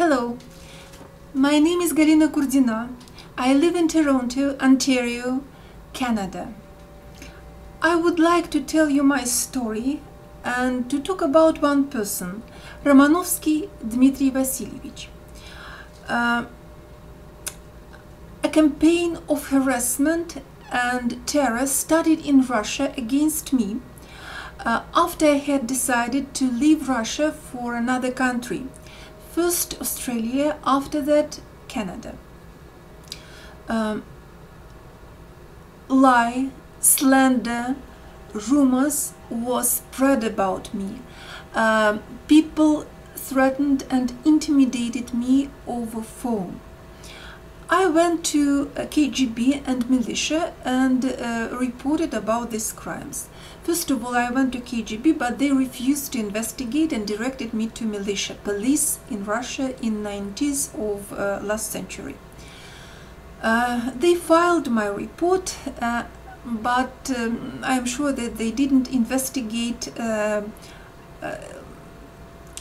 Hello, my name is Galina Kurdina. I live in Toronto, Ontario, Canada. I would like to tell you my story and to talk about one person, Romanovsky Dmitri Vasilievich. A campaign of harassment and terror started in Russia against me after I had decided to leave Russia for another country. First Australia, after that Canada. Lie, slander, rumors was spread about me. People threatened and intimidated me over phone. I went to KGB and militia and reported about these crimes. First of all, I went to KGB, but they refused to investigate and directed me to militia, police in Russia in 90s of last century. They filed my report, but I'm sure that they didn't investigate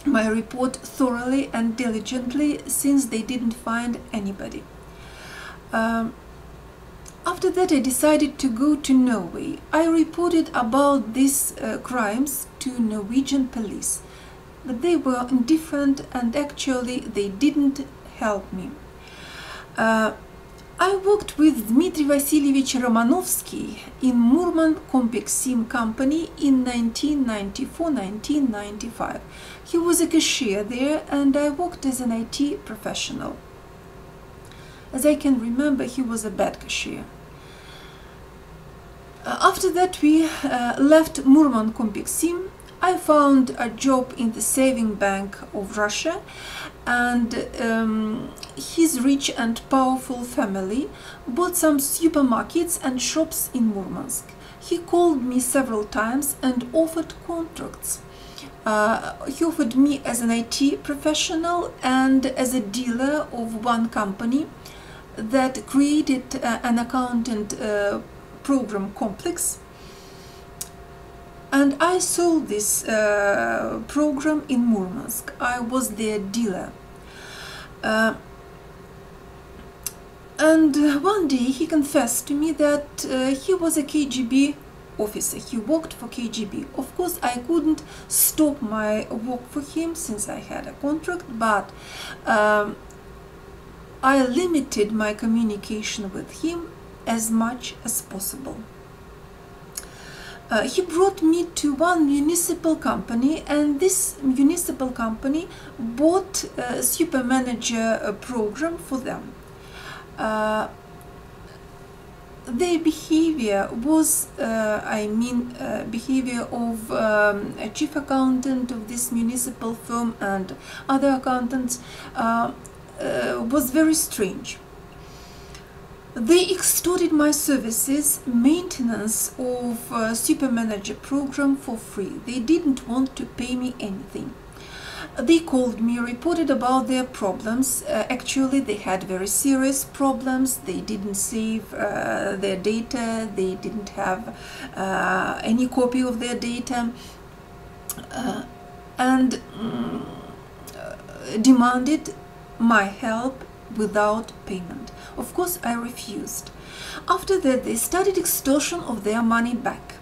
my report thoroughly and diligently, since they didn't find anybody. After that, I decided to go to Norway. I reported about these crimes to Norwegian police, but they were indifferent and actually they didn't help me. I worked with Dmitri Vasilievich Romanovsky in Murman Compexim company in 1994-1995. He was a cashier there and I worked as an IT professional. As I can remember, he was a bad cashier. After that, we left Murman Compexim. I found a job in the saving bank of Russia, and his rich and powerful family bought some supermarkets and shops in Murmansk. He called me several times and offered contracts. He offered me as an IT professional and as a dealer of one company that created an accountant program complex, and I sold this program in Murmansk. I was their dealer, and one day he confessed to me that he was a KGB officer. He worked for KGB. Of course, I couldn't stop my work for him since I had a contract, but I limited my communication with him as much as possible. He brought me to one municipal company, and this municipal company bought a super manager program for them. Their behavior was, behavior of a chief accountant of this municipal firm and other accountants was very strange. They extorted my services, maintenance of super manager program for free. They didn't want to pay me anything. They called me, reported about their problems. Actually, they had very serious problems. They didn't save their data. They didn't have any copy of their data, and demanded my help without payment. Of course, I refused. After that, they started extortion of their money back.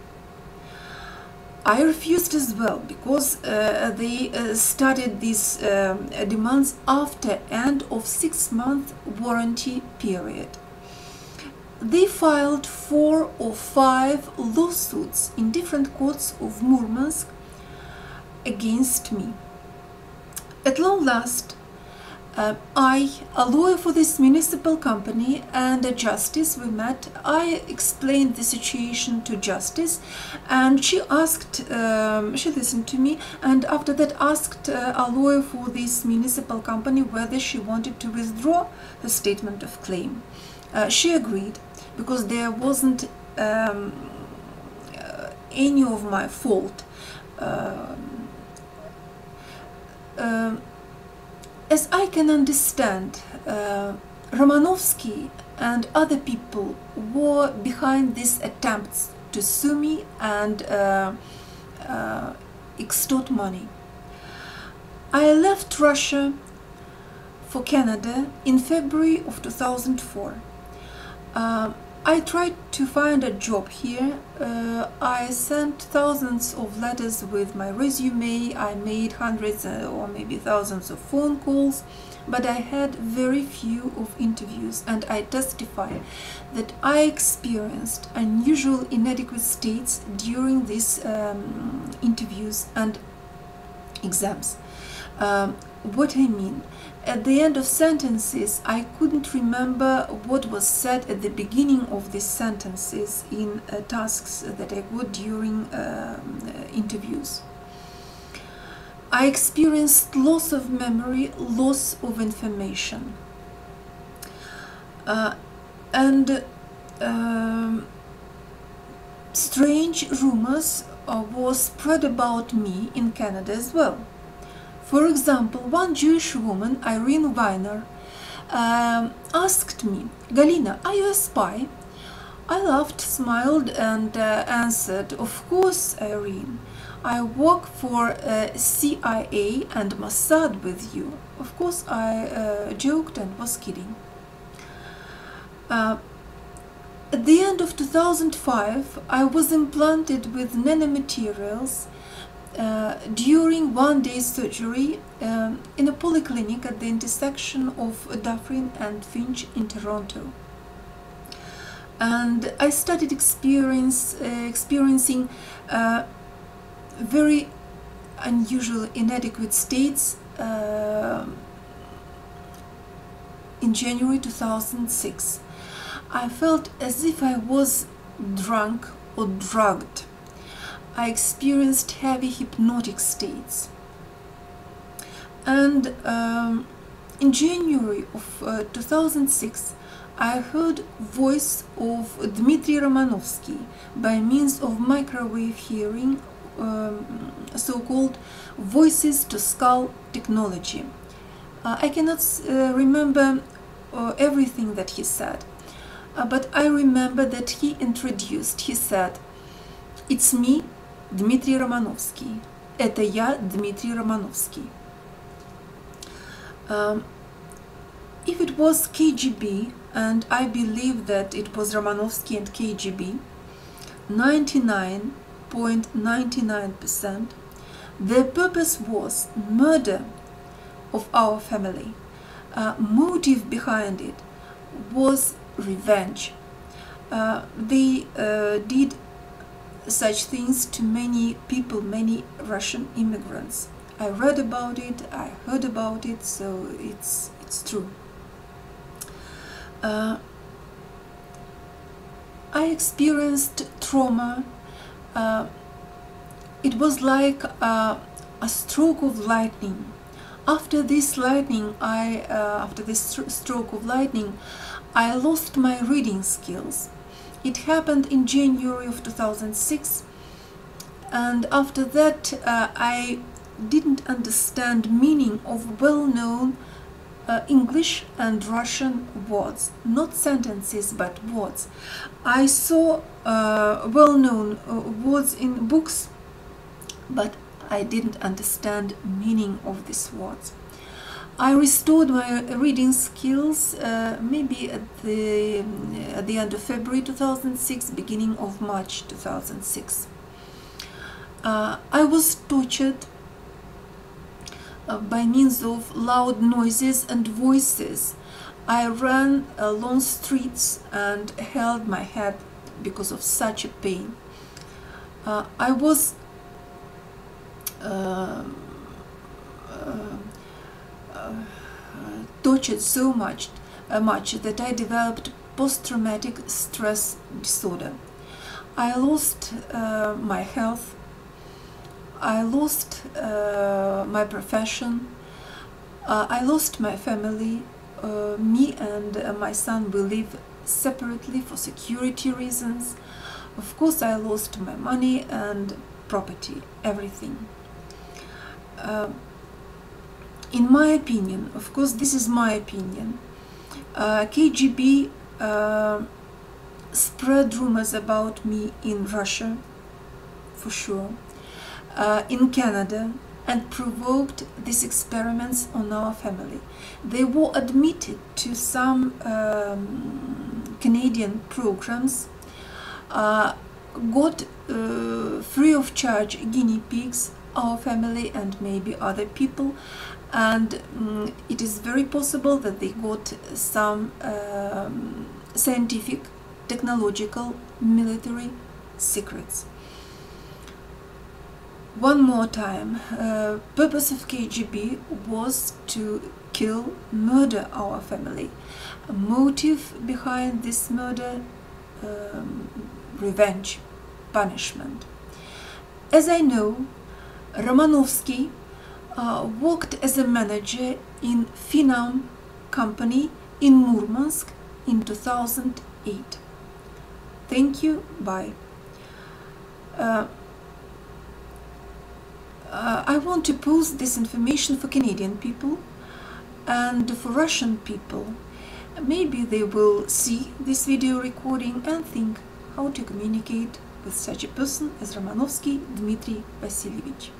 I refused as well, because they started these demands after end of 6-month warranty period. They filed 4 or 5 lawsuits in different courts of Murmansk against me. At long last, I, a lawyer for this municipal company, and a justice, we met. I explained the situation to justice, and she asked, she listened to me, and after that asked a lawyer for this municipal company whether she wanted to withdraw the statement of claim. She agreed, because there wasn't any of my fault. As I can understand, Romanovsky and other people were behind these attempts to sue me and extort money. I left Russia for Canada in February of 2004. I tried to find a job here. I sent thousands of letters with my resume. I made hundreds or maybe thousands of phone calls, but I had very few of interviews, and I testify that I experienced unusual inadequate states during these interviews and exams. What I mean, at the end of sentences, I couldn't remember what was said at the beginning of these sentences in tasks that I got during interviews. I experienced loss of memory, loss of information. And strange rumors were spread about me in Canada as well. For example, one Jewish woman, Irene Weiner, asked me, "Galina, are you a spy?" I laughed, smiled, and answered, "Of course, Irene. I work for CIA and Mossad with you." Of course, I joked and was kidding. At the end of 2005, I was implanted with nanomaterials during one-day surgery in a polyclinic at the intersection of Dufferin and Finch in Toronto. And I started experiencing very unusual inadequate states in January 2006. I felt as if I was drunk or drugged. I experienced heavy hypnotic states. And in January of 2006, I heard voice of Dmitri Romanovsky by means of microwave hearing, so-called voices to skull technology. I cannot remember everything that he said, but I remember that he said, "It's me, Дмитрий Романовский. Это я, Дмитрий Романовский." If it was KGB, and I believe that it was Romanovsky and KGB, 99.99%, their purpose was murder of our family. Motive behind it was revenge. They did such things to many people, many Russian immigrants. I read about it, I heard about it, so it's true. I experienced trauma. It was like a stroke of lightning. After this stroke of lightning, I lost my reading skills. It happened in January of 2006, and after that I didn't understand meaning of well-known English and Russian words, not sentences but words. I saw well-known words in books, but I didn't understand meaning of these words. I restored my reading skills maybe at the end of February 2006, beginning of March 2006. I was tortured by means of loud noises and voices. I ran along streets and held my head because of such a pain. I was tortured so much that I developed post-traumatic stress disorder. I lost my health. I lost my profession. I lost my family. Me and my son, we live separately for security reasons. Of course, I lost my money and property, everything. In my opinion, of course, this is my opinion, KGB spread rumors about me in Russia, for sure, in Canada, and provoked these experiments on our family. They were admitted to some Canadian programs, got free of charge guinea pigs, our family and maybe other people, and it is very possible that they got some scientific, technological, military secrets. One more time, purpose of KGB was to kill, murder our family. A motive behind this murder, revenge, punishment. As I know, Romanovsky worked as a manager in Finam company in Murmansk in 2008. Thank you, bye. I want to post this information for Canadian people and for Russian people. Maybe they will see this video recording and think how to communicate with such a person as Romanovsky Dmitri Vasilievich.